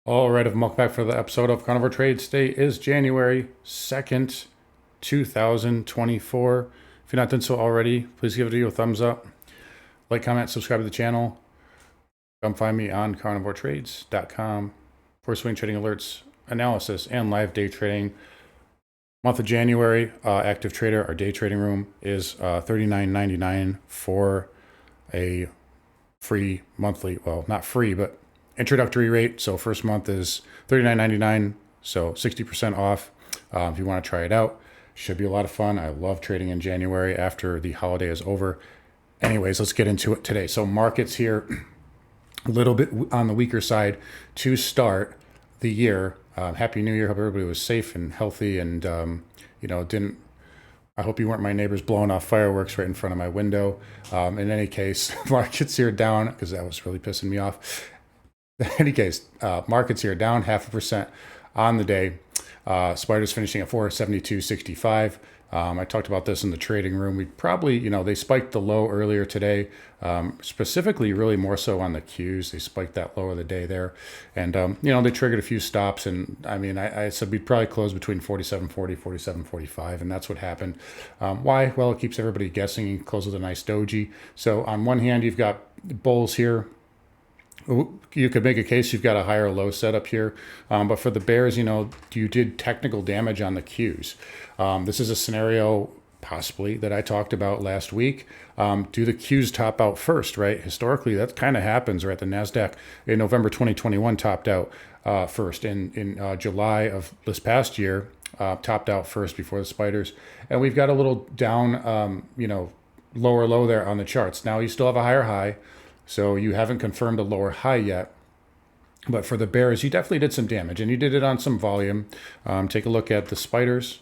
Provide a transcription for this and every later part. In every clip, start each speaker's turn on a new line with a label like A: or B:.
A: All right, welcome back for the episode of Carnivore Trades. Today is January 2nd, 2024. If you're not done so already, please give the video a thumbs up, like, comment, subscribe to the channel. Come find me on carnivoretrades.com for swing trading alerts, analysis, and live day trading. Month of January, active trader, our day trading room is $39.99 for a free monthly, well, not free, but introductory rate. So first month is $39.99, so 60% off. If you want to try it out, should be a lot of fun. I love trading in January after the holiday is over. Anyways, let's get into it today. So markets here, a little bit on the weaker side to start the year. Happy New Year. Hope everybody was safe and healthy and, didn't. I hope you weren't my neighbors blowing off fireworks right in front of my window. In any case, markets here down because that was really pissing me off. In any case, markets here down 0.5% on the day. Spiders finishing at 472.65. I talked about this in the trading room. We probably, they spiked the low earlier today, specifically really more so on the Qs. They spiked that low of the day there. And, they triggered a few stops. And I mean, I said we'd probably close between 47.40, 47.45. And that's what happened. Why? Well, it keeps everybody guessing. You close with a nice doji. So on one hand, you've got bulls here. You could make a case you've got a higher low setup here. But for the bears, you did technical damage on the Qs. This is a scenario possibly that I talked about last week. Do the Qs top out first, right? Historically, that kind of happens, right? The NASDAQ in November 2021 topped out first. In July of this past year, topped out first before the spiders. And we've got a little down, lower low there on the charts. Now you still have a higher high. So you haven't confirmed a lower high yet. But for the bears, you definitely did some damage, and you did it on some volume. Take a look at the spiders.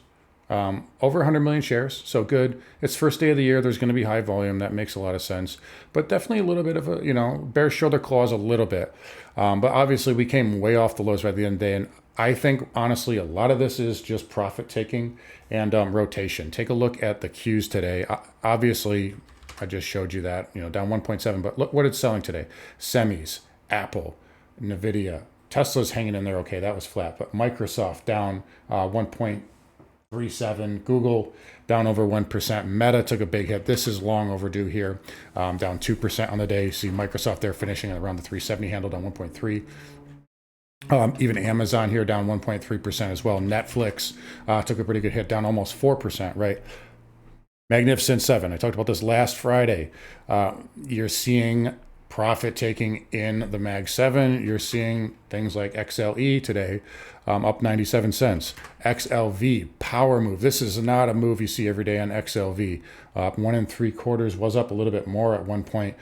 A: Over 100 million shares, so good. It's first day of the year. There's going to be high volume. That makes a lot of sense. But definitely a little bit of a, bears show their claws a little bit. But obviously, we came way off the lows by the end of the day. And I think, honestly, a lot of this is just profit taking and rotation. Take a look at the Qs today. Obviously, I just showed you that, down 1.7. But look what it's selling today. Semis, Apple, NVIDIA. Tesla's hanging in there. Okay, that was flat. But Microsoft down 1.37. Google down over 1%. Meta took a big hit. This is long overdue here. Down 2% on the day. See Microsoft there finishing around the 370 handle, down 1.3. Even Amazon here down 1.3% as well. Netflix took a pretty good hit, down almost 4%, right? Magnificent Seven. I talked about this last Friday. You're seeing profit taking in the Mag 7. You're seeing things like XLE today up 97 cents. XLV, power move. This is not a move you see every day on XLV. 1 3/4 was up a little bit more at one point.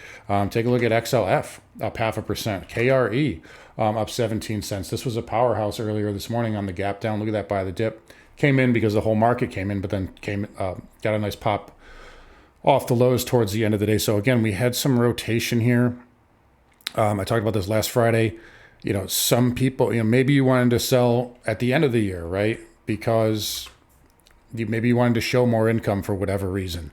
A: Take a look at XLF, up 0.5%. KRE, up 17 cents. This was a powerhouse earlier this morning on the gap down. Look at that by the dip. Came in because the whole market came in, but then got a nice pop off the lows towards the end of the day. So again, we had some rotation here. I talked about this last Friday. Some people, maybe you wanted to sell at the end of the year, right? Because maybe you wanted to show more income for whatever reason.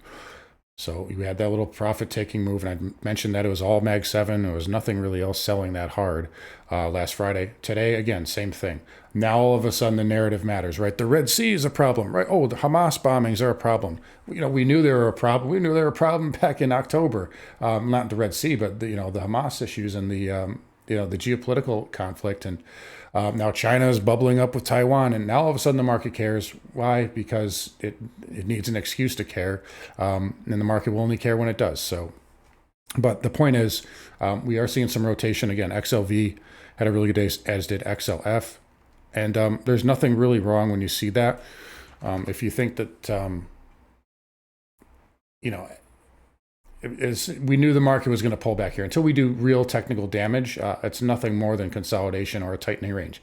A: So you had that little profit-taking move, and I mentioned that it was all Mag 7. There was nothing really else selling that hard last Friday. Today, again, same thing. Now all of a sudden the narrative matters, right? The Red Sea is a problem, right? Oh, the Hamas bombings are a problem. We knew they were a problem. We knew they were a problem back in October. Not the Red Sea, but the Hamas issues and the geopolitical conflict. And now China is bubbling up with Taiwan, and now all of a sudden the market cares. Why? Because it needs an excuse to care, and the market will only care when it does. So, but the point is, we are seeing some rotation again. XLV had a really good day, as did XLF, and there's nothing really wrong when you see that. If you think that, we knew the market was going to pull back here until we do real technical damage. It's nothing more than consolidation or a tightening range.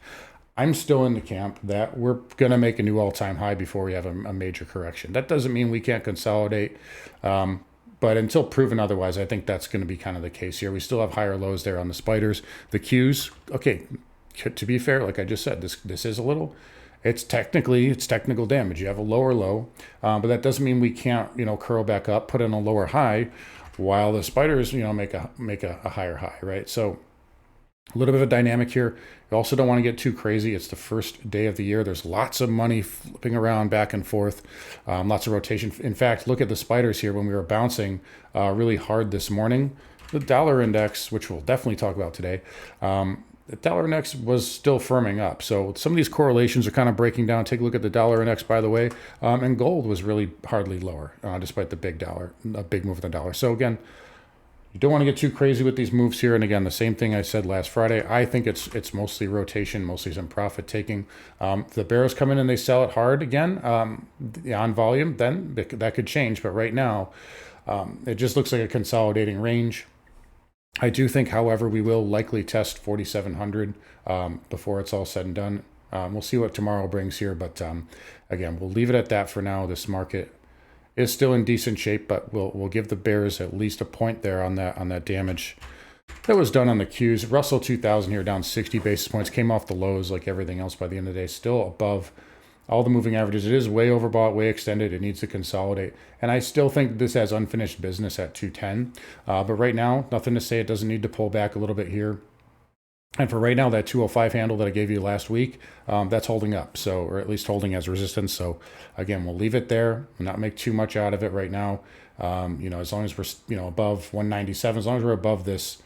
A: I'm still in the camp that we're going to make a new all-time high before we have a major correction. That doesn't mean we can't consolidate, but until proven otherwise, I think that's going to be kind of the case here. We still have higher lows there on the spiders. The Qs, okay, to be fair, like I just said, this is a little. It's technical damage. You have a lower low, but that doesn't mean we can't, curl back up, put in a lower high, while the spiders, make a higher high, right? So A little bit of a dynamic here. You also don't want to get too crazy. It's the first day of the year. There's lots of money flipping around back and forth, lots of rotation. In fact, look at the spiders here when we were bouncing really hard this morning. The dollar index, which we'll definitely talk about today, the dollar index was still firming up. So some of these correlations are kind of breaking down. Take a look at the dollar index, by the way. And gold was really hardly lower, despite the big move in the dollar. So again, you don't want to get too crazy with these moves here. And again, the same thing I said last Friday. I think it's mostly rotation, mostly some profit taking. If the bears come in and they sell it hard again on volume, then that could change. But right now, it just looks like a consolidating range. I do think, however, we will likely test 4,700 before it's all said and done. We'll see what tomorrow brings here. But again, we'll leave it at that for now. This market is still in decent shape, but we'll give the bears at least a point there on that damage that was done on the Qs. Russell 2000 here down 60 basis points, came off the lows like everything else by the end of the day, still above all the moving averages. It is way overbought, way extended. It needs to consolidate, and I still think this has unfinished business at 210. But right now, nothing to say it doesn't need to pull back a little bit here. And for right now, that 205 handle that I gave you last week, that's holding up. So, or at least holding as resistance. So again, we'll leave it there and not make too much out of it right now. As long as we're, above 197, as long as we're above this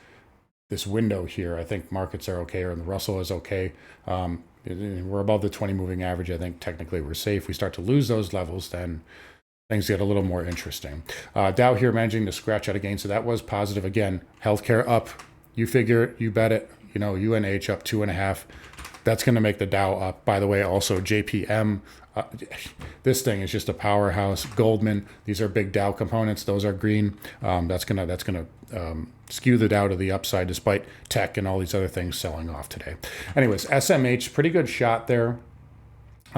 A: window here, I think markets are okay, or the Russell is okay. We're above the 20 moving average. I think technically we're safe. We start to lose those levels, then things get a little more interesting. Dow here managing to scratch out a gain. So that was positive. Again, healthcare up. You figure it, you bet it. UNH up 2.5. That's going to make the Dow up. By the way, also JPM. This thing is just a powerhouse. Goldman. These are big Dow components. Those are green. That's gonna skew the Dow to the upside, despite tech and all these other things selling off today. Anyways, SMH, pretty good shot there.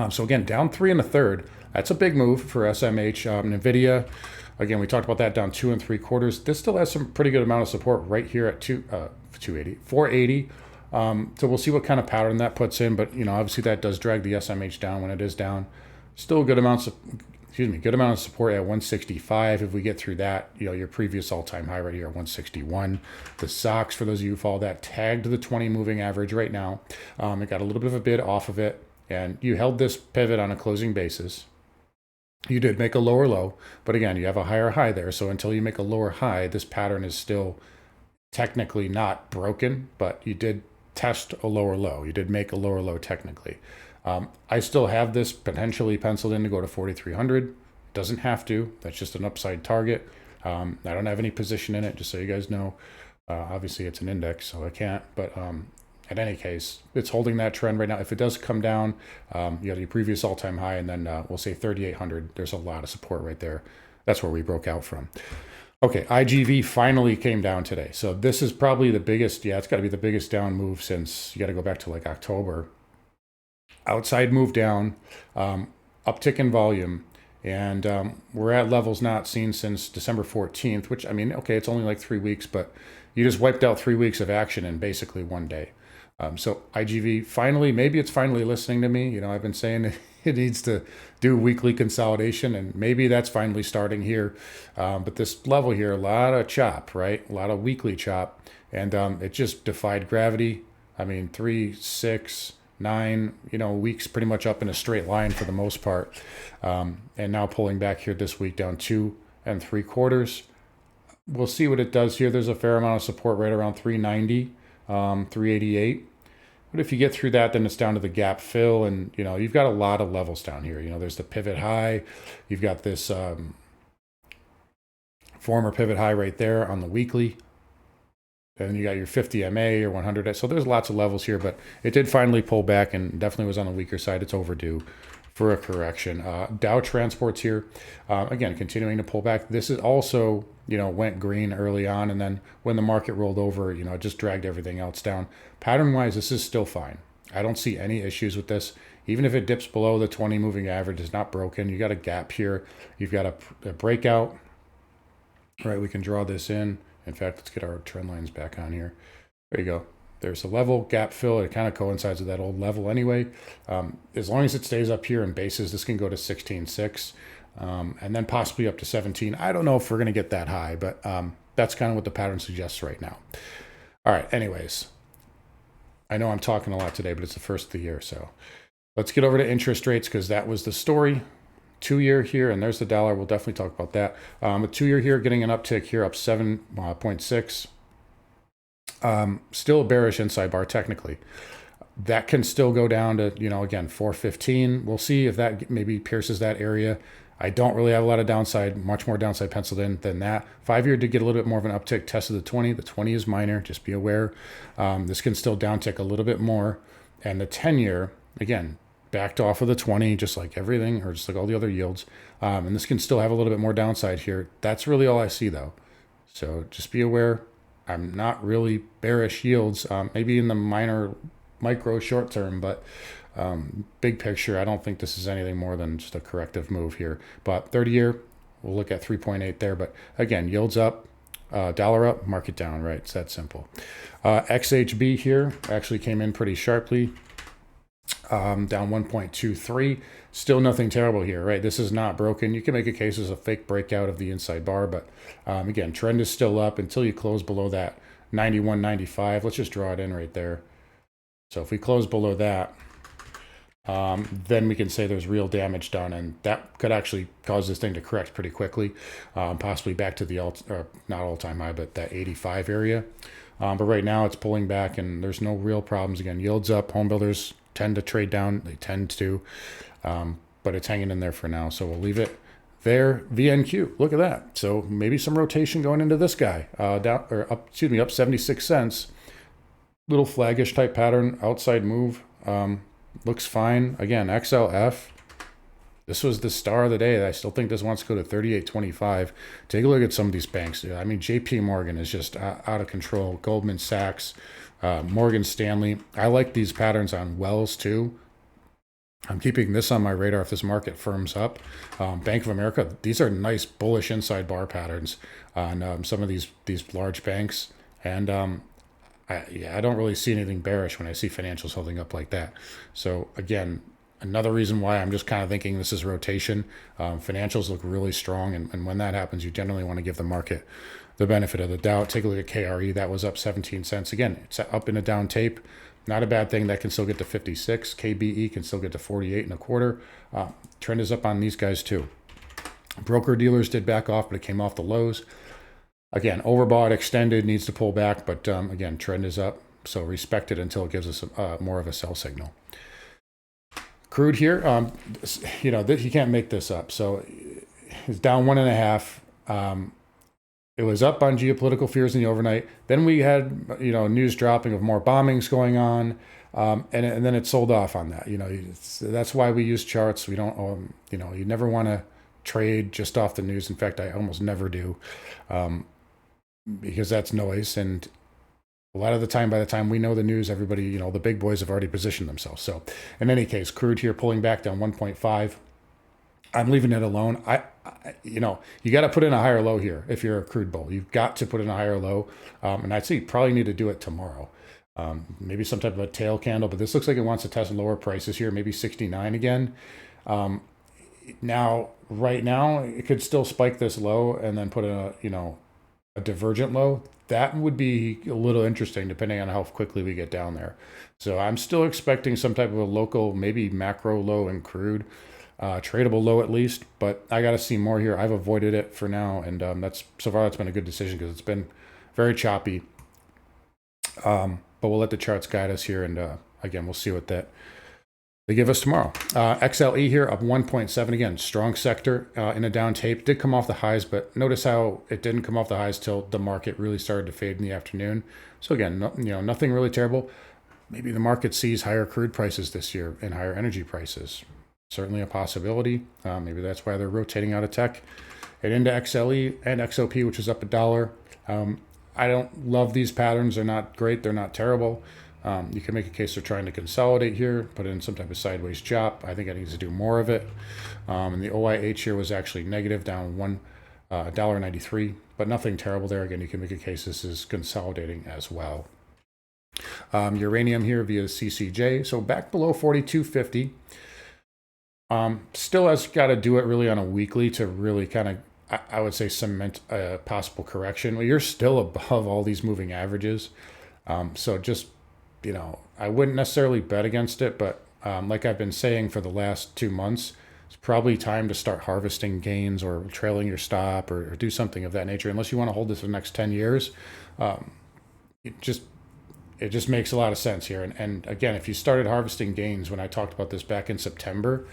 A: So again, down 3 1/3. That's a big move for SMH. Nvidia. Again, we talked about that down 2 3/4. This still has some pretty good amount of support right here at 480. So we'll see what kind of pattern that puts in. But obviously that does drag the SMH down when it is down. Still a good amount of support at 165. If we get through that, your previous all-time high right here at 161. The SOX, for those of you who follow that, tagged the 20 moving average right now. It got a little bit of a bid off of it, and you held this pivot on a closing basis. You did make a lower low, but again, you have a higher high there. So until you make a lower high, this pattern is still technically not broken, but you did test a lower low. You did make a lower low technically. I still have this potentially penciled in to go to 4,300. Doesn't have to. That's just an upside target. I don't have any position in it, just so you guys know. Obviously, it's an index, so I can't. But in any case, it's holding that trend right now. If it does come down, you have your previous all-time high, and then we'll say 3,800. There's a lot of support right there. That's where we broke out from. Okay, IGV finally came down today. So this is probably the biggest, it's got to be the biggest down move since, you got to go back to like October. Outside move down, uptick in volume, and we're at levels not seen since December 14th, which, okay, it's only like 3 weeks, but you just wiped out 3 weeks of action in basically one day. So IGV finally, maybe it's finally listening to me. I've been saying it needs to do weekly consolidation, and maybe that's finally starting here. But this level here, a lot of chop, right? A lot of weekly chop, and it just defied gravity. 3, 6, 9, weeks pretty much up in a straight line for the most part. And now pulling back here this week down 2 3/4. We'll see what it does here. There's a fair amount of support right around 390, 388. But if you get through that, then it's down to the gap fill, and you've got a lot of levels down here. There's the pivot high. You've got this former pivot high right there on the weekly. And you got your 50 MA or 100. So there's lots of levels here, but it did finally pull back and definitely was on the weaker side. It's overdue for a correction. Dow Transports here, again, continuing to pull back. This is also, went green early on, and then when the market rolled over, it just dragged everything else down. Pattern-wise, this is still fine. I don't see any issues with this. Even if it dips below the 20 moving average, it's not broken. You got a gap here. You've got a breakout. All right, we can draw this in. In fact, let's get our trend lines back on here. There you go. There's a level, gap fill. It kind of coincides with that old level anyway. As long as it stays up here in bases, this can go to 16.6 and then possibly up to 17. I don't know if we're going to get that high, but that's kind of what the pattern suggests right now. All right, anyways, I know I'm talking a lot today, but it's the first of the year. So let's get over to interest rates because that was the story. 2-year here, and there's the dollar. We'll definitely talk about that. A 2-year here getting an uptick here, up 7.6. Still a bearish inside bar technically. That can still go down to, again, 415. We'll see if that maybe pierces that area. I don't really have a lot of downside, much more downside penciled in than that. 5-year did get a little bit more of an uptick, tested the 20. The 20 is minor, just be aware. This can still downtick a little bit more. And the 10-year, again, backed off of the 20, just like everything, or just like all the other yields. And this can still have a little bit more downside here. That's really all I see, though. So just be aware. I'm not really bearish yields, maybe in the micro short term, but big picture, I don't think this is anything more than just a corrective move here. But 30-year, we'll look at 3.8 there. But again, yields up, dollar up, market down, right? It's that simple. XHB here actually came in pretty sharply, down 1.23. Still nothing terrible here, right? This is not broken. You can make a case as a fake breakout of the inside bar, but again, trend is still up until you close below that 91.95. Let's just draw it in right there. So if we close below that, then we can say there's real damage done, and that could actually cause this thing to correct pretty quickly, possibly back to the not all-time high, but that 85 area. But right now it's pulling back, and there's no real problems. Again, yields up. Home builders tend to trade down. They tend to, but it's hanging in there for now. So we'll leave it there. VNQ, look at that. So maybe some rotation going into this guy, up 76 cents. Little flaggish type pattern, outside move, looks fine. Again, XLF, this was the star of the day. I still think this wants to go to 38.25. Take a look at some of these banks. I mean, JP Morgan is just out of control. Goldman Sachs, Morgan Stanley. I like these patterns on Wells too. I'm keeping this on my radar if this market firms up. Bank of America, these are nice bullish inside bar patterns on some of these large banks. And I don't really see anything bearish when I see financials holding up like that. So again, another reason why I'm just kind of thinking this is rotation. Financials look really strong, and when that happens, you generally want to give the market the benefit of the doubt. Take a look at KRE. That was up 17 cents. Again, it's up in a down tape. Not a bad thing. That can still get to 56. KBE can still get to 48.25. Trend is up on these guys too. Broker dealers did back off, but it came off the lows. Again, overbought, extended, needs to pull back, but again, trend is up, so respect it until it gives us more of a sell signal. Crude here, you can't make this up. So it's down 1.5. It was up on geopolitical fears in the overnight. Then we had news dropping of more bombings going on, and then it sold off on that. That's why we use charts. We don't, you never want to trade just off the news. In fact, I almost never do. Because that's noise, and a lot of the time, by the time we know the news, everybody, the big boys have already positioned themselves. So in any case, crude here pulling back down 1.5. I'm leaving it alone. You got to put in a higher low here if you're a crude bull. You've got to put in a higher low, and I'd say you probably need to do it tomorrow. Maybe some type of a tail candle, but this looks like it wants to test lower prices here, maybe 69 again. Right now, it could still spike this low and then put in a divergent low. That would be a little interesting depending on how quickly we get down there. So I'm still expecting some type of a local, maybe macro low in crude, tradable low at least, but I got to see more here. I've avoided it for now, and so far that's been a good decision because it's been very choppy. But we'll let the charts guide us here, and again, we'll see what they give us tomorrow. XLE here up 1.7. Again, strong sector in a down tape. Did come off the highs, but notice how it didn't come off the highs till the market really started to fade in the afternoon. So again, nothing really terrible. Maybe the market sees higher crude prices this year and higher energy prices. Certainly a possibility. Maybe that's why they're rotating out of tech and into XLE and XOP, which is up $1. I don't love these patterns. They're not great. They're not terrible. You can make a case they're trying to consolidate here, put in some type of sideways chop. I think it needs to do more of it. And the OIH here was actually negative, down $1.93, but nothing terrible there. Again, you can make a case this is consolidating as well. Uranium here via CCJ, so back below 42.50. Still has got to do it really on a weekly to really kind of, I would say, cement a possible correction. Well, you're still above all these moving averages. So just, I wouldn't necessarily bet against it, but like I've been saying for the last 2 months, it's probably time to start harvesting gains or trailing your stop or do something of that nature. Unless you want to hold this for the next 10 years, it just it just makes a lot of sense here. And again, if you started harvesting gains when I talked about this back in September,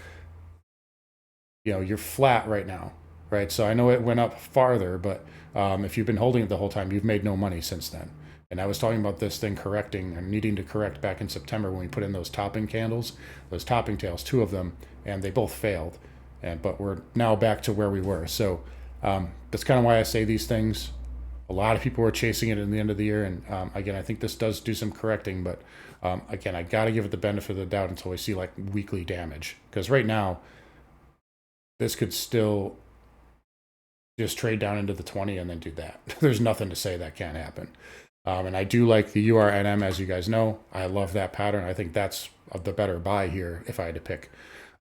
A: you're flat right now, right? So I know it went up farther, but if you've been holding it the whole time, you've made no money since then. And I was talking about this thing correcting and needing to correct back in September when we put in those topping candles, those topping tails, two of them, and they both failed. But we're now back to where we were. So that's kind of why I say these things. A lot of people were chasing it in the end of the year, and again, I think this does do some correcting. But again, I got to give it the benefit of the doubt until we see like weekly damage, because right now this could still just trade down into the 20 and then do that. There's nothing to say that can't happen. And I do like the URNM, as you guys know. I love that pattern. I think that's the better buy here if I had to pick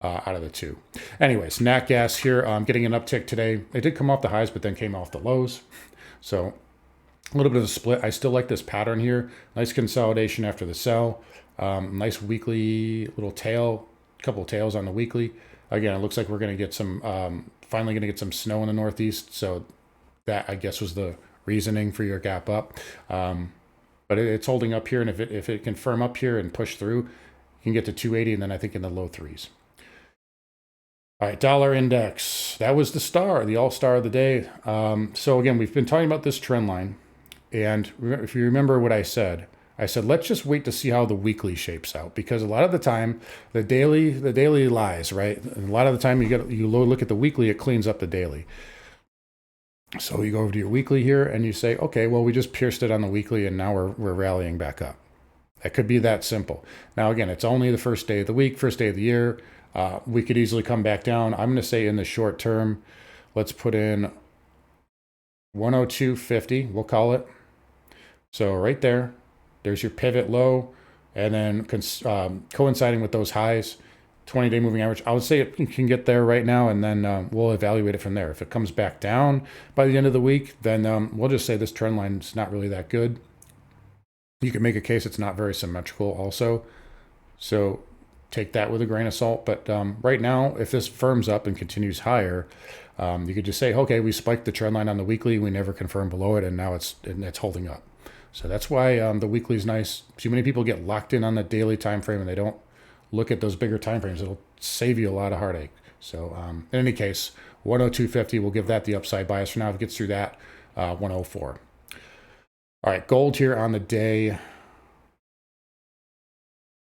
A: out of the two. Anyways, nat gas here, getting an uptick today. It did come off the highs, but then came off the lows. So a little bit of a split. I still like this pattern here. Nice consolidation after the sell. Nice weekly little tail, couple of tails on the weekly. Again, it looks like we're going to get some, finally going to get some snow in the Northeast. So that, I guess, was the reasoning for your gap up. But it's holding up here. And if it can firm up here and push through, you can get to 280 and then I think in the low threes. All right, dollar index. That was the star, the all-star of the day. So again, we've been talking about this trend line. And if you remember what I said, let's just wait to see how the weekly shapes out, because a lot of the time the daily lies, right? And a lot of the time you look at the weekly, it cleans up the daily. So you go over to your weekly here and you say, okay, well, we just pierced it on the weekly and now we're rallying back up. It could be that simple. Now, again, it's only the first day of the week, first day of the year. We could easily come back down. I'm going to say in the short term, let's put in 102.50, we'll call it. So right there, there's your pivot low, and then coinciding with those highs, 20-day moving average. I would say it can get there right now, and then we'll evaluate it from there. If it comes back down by the end of the week, then we'll just say this trend line is not really that good. You can make a case it's not very symmetrical also. So take that with a grain of salt. But right now, if this firms up and continues higher, you could just say, okay, we spiked the trend line on the weekly. We never confirmed below it, and now it's holding up. So that's why the weekly is nice. Too many people get locked in on the daily time frame and they don't look at those bigger time frames. It'll save you a lot of heartache. So in any case, 102.50, we'll give that the upside bias for now. If it gets through that, 104. All right, gold here on the day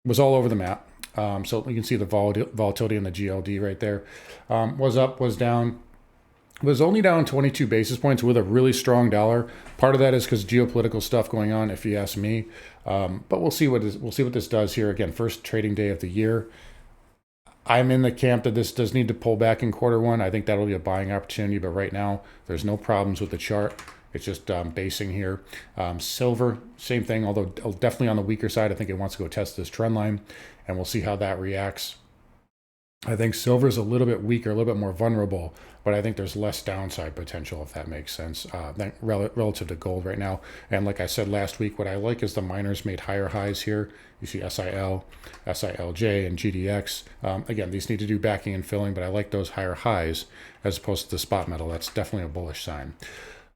A: was all over the map. So you can see the volatility in the GLD right there. Was up, was down. Was only down 22 basis points with a really strong dollar. Part of that is because geopolitical stuff going on, if you ask me. But we'll see what this does here. Again, first trading day of the year. I'm in the camp that this does need to pull back in quarter one. I think that'll be a buying opportunity. But right now, there's no problems with the chart. It's just basing here. Silver, same thing, although definitely on the weaker side. I think it wants to go test this trend line, and we'll see how that reacts. I think silver is a little bit weaker, a little bit more vulnerable, but I think there's less downside potential, if that makes sense, relative to gold right now. And like I said last week, what I like is the miners made higher highs here. You see SIL, SILJ, and GDX. Again, these need to do backing and filling, but I like those higher highs as opposed to the spot metal. That's definitely a bullish sign.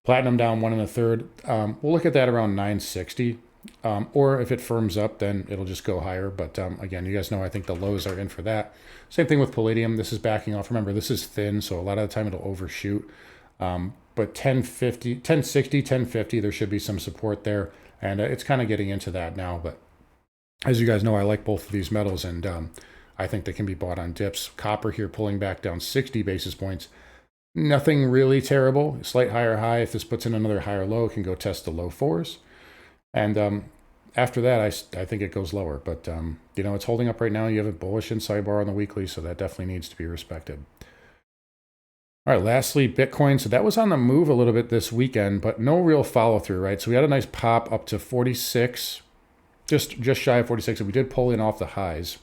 A: Platinum down 1 1/3. We'll look at that around 960. Or if it firms up, then it'll just go higher. But again, you guys know I think the lows are in for that. Same thing with palladium. This is backing off. Remember, this is thin, so a lot of the time it'll overshoot. But 1050, 1060, 1050, there should be some support there. And it's kind of getting into that now. But as you guys know, I like both of these metals, and I think they can be bought on dips. Copper here pulling back down 60 basis points. Nothing really terrible. Slight higher high. If this puts in another higher low, it can go test the low fours. And after that, I think it goes lower. But, it's holding up right now. You have a bullish inside bar on the weekly, so that definitely needs to be respected. All right, lastly, Bitcoin. So that was on the move a little bit this weekend, but no real follow-through, right? So we had a nice pop up to 46, just shy of 46, and we did pull in off the highs.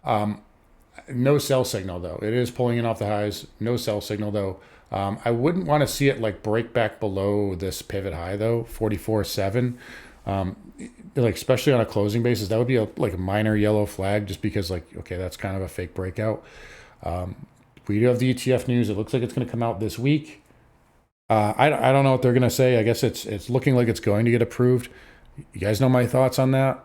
A: No sell signal, though. It is pulling in off the highs. No sell signal, though. I wouldn't want to see it like break back below this pivot high, though, 44.7. Like especially on a closing basis, that would be like a minor yellow flag, just because like, okay, that's kind of a fake breakout. We do have the ETF news. It looks like it's going to come out this week. I don't know what they're going to say. I guess it's looking like it's going to get approved. You guys know my thoughts on that.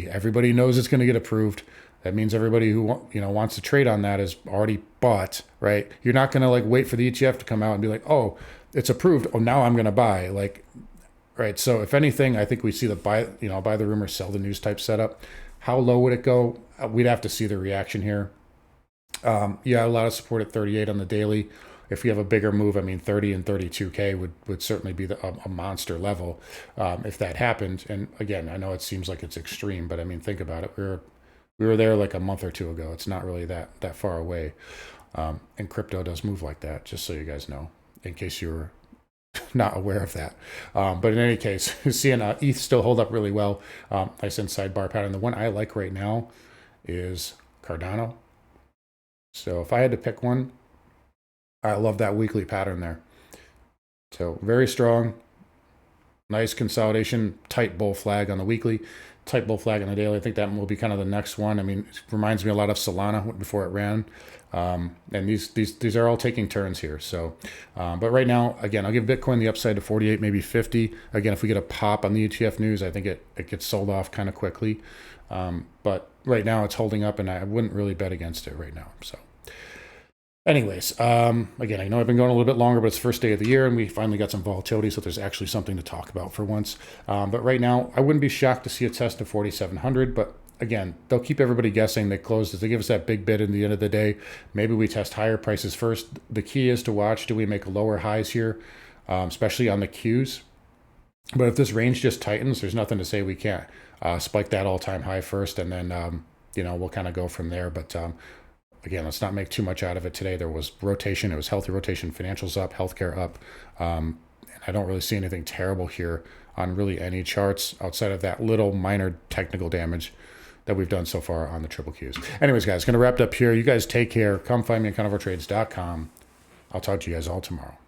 A: Everybody knows it's going to get approved. That means everybody who wants to trade on that is already bought, right? You're not going to like wait for the ETF to come out and be like, oh, it's approved. Oh, now I'm going to buy. Like, right. So if anything, I think we see the buy the rumor, sell the news type setup. How low would it go? We'd have to see the reaction here. Yeah, a lot of support at 38 on the daily. If we have a bigger move, I mean, 30 and 32K would certainly be a monster level if that happened. And again, I know it seems like it's extreme, but I mean, think about it. We were there like a month or two ago. It's not really that far away. And crypto does move like that, just so you guys know, in case you were not aware of that. But in any case, seeing ETH still hold up really well. Nice inside bar pattern. The one I like right now is Cardano. So if I had to pick one, I love that weekly pattern there. So very strong, nice consolidation, tight bull flag on the weekly, tight bull flag on the daily. I think that will be kind of the next one. I mean, it reminds me a lot of Solana before it ran. And these are all taking turns here. So, but right now, again, I'll give Bitcoin the upside to 48, maybe 50. Again, if we get a pop on the ETF news, I think it gets sold off kind of quickly. But right now it's holding up, and I wouldn't really bet against it right now. So anyways, again, I know I've been going a little bit longer, but it's the first day of the year and we finally got some volatility, so there's actually something to talk about for once. But right now, I wouldn't be shocked to see a test of 4,700, but again, they'll keep everybody guessing. They closed it. They give us that big bid in the end of the day. Maybe we test higher prices first. The key is to watch, do we make lower highs here, especially on the Qs? But if this range just tightens, there's nothing to say we can't spike that all-time high first, and then, we'll kind of go from there. But again, let's not make too much out of it today. There was rotation. It was healthy rotation. Financials up, healthcare up. And I don't really see anything terrible here on really any charts outside of that little minor technical damage that we've done so far on the triple Qs. Anyways, guys, going to wrap it up here. You guys take care. Come find me at carnivoretrades.com. I'll talk to you guys all tomorrow.